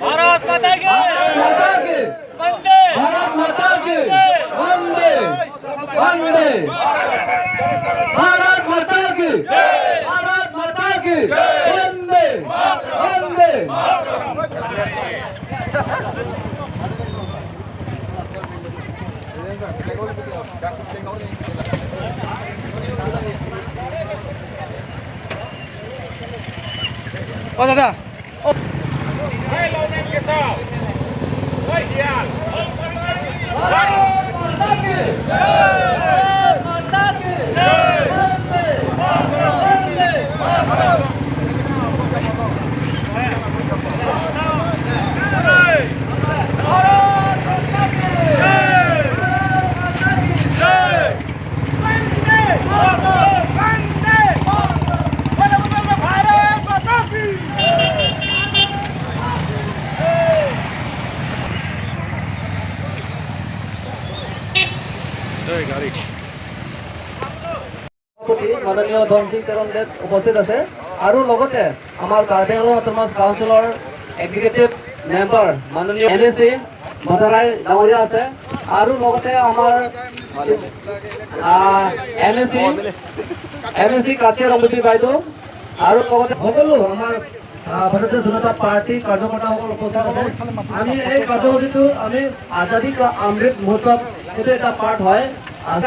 भारत माता की वंदे भारत माता की वंदे वंदे भारत माता की वंदे वंदे ओ दादा মাননীয় ধনসিং তেৰণদেৱ উপস্থিত আছে আৰু লগতে আমাৰ কাৰ্বি আংলং অট'নমাছ কাউন্সিলৰ এক্সিকিউটিভ মেম্বাৰ মাননীয় NSC মধৰাই ডাঙৰীয়া আছে আৰু লগতে আমাৰ NSC কাটিয়া ৰংগী বাইদেউ আৰু লগতে সকলো আমাৰ ভাৰতীয় জনতা পাৰ্টি কাৰ্যকৰ্তাসকল উপস্থিত আছে। আমি এই কাৰ্যসূচীটো আমি আজাদী কা অমৃত মহোৎসৱ সেইটো এটা পাৰ্ট হয়।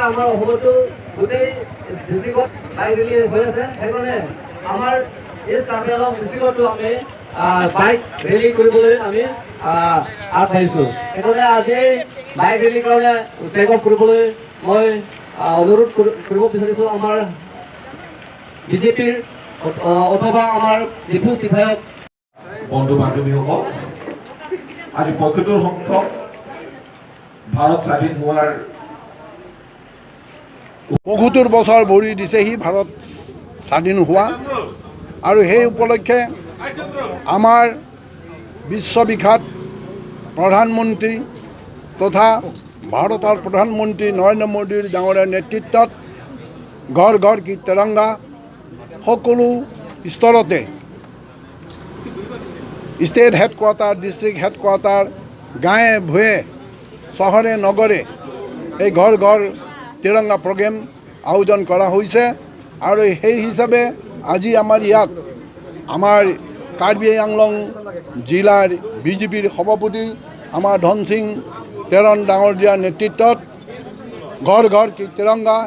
আমাৰ অসমতো গোটেই ডিষ্ট্ৰিক্টত বাইক ৰেলী হৈ আছে, সেইকাৰণে আমাৰ এই কাৰ্বি আংলং ডিষ্ট্ৰিক্টতো আমি বাইক ৰেলী কৰিবলৈ আমি আগবাঢ়িছোঁ। সেইকাৰণে আজি বাইক ৰেলীৰ কাৰণে টেক অফ কৰিবলৈ মই অনুৰোধ কৰিব বিচাৰিছোঁ আমাৰ BJPৰ অথবা আমাৰ যিটো বিধায়ক বন্ধু বান্ধৱীসকল, আজি ৭৫ সংখ্যক ভাৰত স্বাধীন হোৱাৰ ৭৫ বছৰ ভৰি দিছেহি ভাৰত স্বাধীন হোৱা, আৰু সেই উপলক্ষে আমাৰ বিশ্ববিখ্যাত প্ৰধানমন্ত্ৰী তথা ভাৰতৰ প্ৰধানমন্ত্ৰী নৰেন্দ্ৰ মোদীৰ ডাঙৰীয়াৰ নেতৃত্বত ঘৰ ঘৰ কি তিৰংগা সকলো স্তৰতে ষ্টেট হেডকোৱাৰ্টাৰ, ডিষ্ট্ৰিক্ট হেডকোৱাৰ্টাৰ, গাঁৱে ভূঞে, চহৰে নগৰে এই ঘৰ ঘৰ তিৰংগা প্ৰগ্ৰেম আয়োজন কৰা হৈছে। আৰু সেই হিচাপে আজি আমাৰ ইয়াত আমাৰ কাৰ্বি আংলং জিলাৰ BJPৰ সভাপতি আমাৰ ধনসিং তেৰণ ডাঙৰীয়াৰ নেতৃত্বত ঘৰ ঘৰ কি তিৰংগা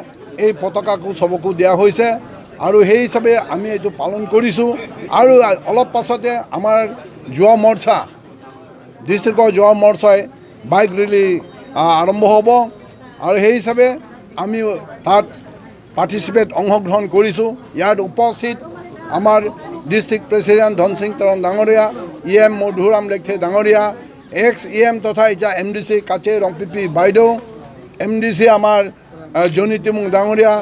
এই পতাকাকো চবকো দিয়া হৈছে, আৰু সেই হিচাপে আমি এইটো পালন কৰিছোঁ। আৰু অলপ পাছতে আমাৰ যুৱ মৰ্চা, ডিষ্ট্ৰিক্টৰ যুৱ মৰ্চাই বাইক ৰেলী আৰম্ভ হ'ব, আৰু সেই হিচাপে আমি তাত পাৰ্টিচিপেট অংশগ্ৰহণ কৰিছোঁ। ইয়াত উপস্থিত আমাৰ ডিষ্ট্ৰিক্ট প্ৰেচিডেণ্ট ধনসিং তেৰণ ডাঙৰীয়া, EM মধুৰাম লেখে ডাঙৰীয়া, EM তথা এতিয়া MDC কাছে ৰংপিপি বাইদেউ, MDC আমাৰ জনিতিমুং ডাঙৰীয়া,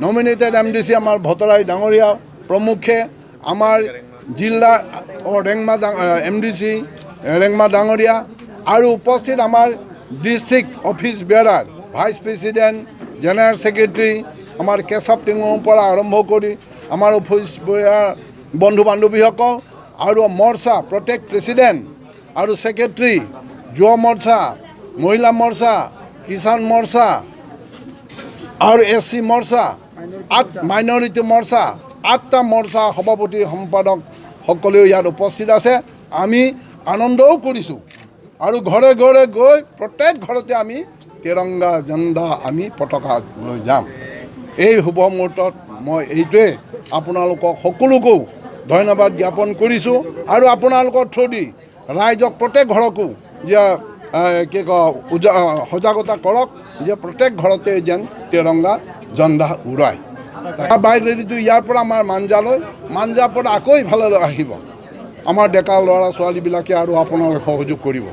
নমিনেটেড MDC আমাৰ ভতৰাই ডাঙৰীয়া প্ৰমুখে, আমাৰ জিলা ৰেংমা MDC ৰেংমা ডাঙৰীয়া, আৰু উপস্থিত আমাৰ ডিষ্ট্ৰিক্ট অফিচ বেয়াৰাৰ ভাইচ প্ৰেচিডেণ্ট, জেনেৰেল ছেক্ৰেটাৰী আমাৰ কেশৱ টিঙৰ পৰা আৰম্ভ কৰি আমাৰ অফিচ বেয়াৰ বন্ধু বান্ধৱীসকল, আৰু মৰ্চা প্ৰত্যেক প্ৰেচিডেণ্ট আৰু ছেক্ৰেটাৰী, যুৱ মৰ্চা, মহিলা মৰ্চা, কিষাণ মৰ্চা আৰু SC মৰ্চা, মাইনৰিটি মৰ্চা, 8টা মৰ্চা সভাপতি সম্পাদক সকলেও ইয়াত উপস্থিত আছে। আমি আনন্দও কৰিছোঁ, আৰু ঘৰে ঘৰে গৈ প্ৰত্যেক ঘৰতে আমি তিৰংগা ঝাণ্ডা আমি পতাকা লৈ যাম। এই শুভ মুহূৰ্তত মই এইটোৱে আপোনালোকক সকলোকো ধন্যবাদ জ্ঞাপন কৰিছোঁ, আৰু আপোনালোকৰ থ্ৰুদি ৰাইজক প্ৰত্যেক ঘৰকো যে কি কয় সজাগতা কৰক যে প্ৰত্যেক ঘৰতে যেন তিৰংগা ঝাণ্ডা উৰাই। বাইক ৰেলীটো ইয়াৰ পৰা আমাৰ মাঞ্জালৈ, মাঞ্জাৰ পৰা আকৌ ইফালে আহিব আমাৰ ডেকা ল'ৰা ছোৱালীবিলাকে, আৰু আপোনালোকে সহযোগ কৰিব।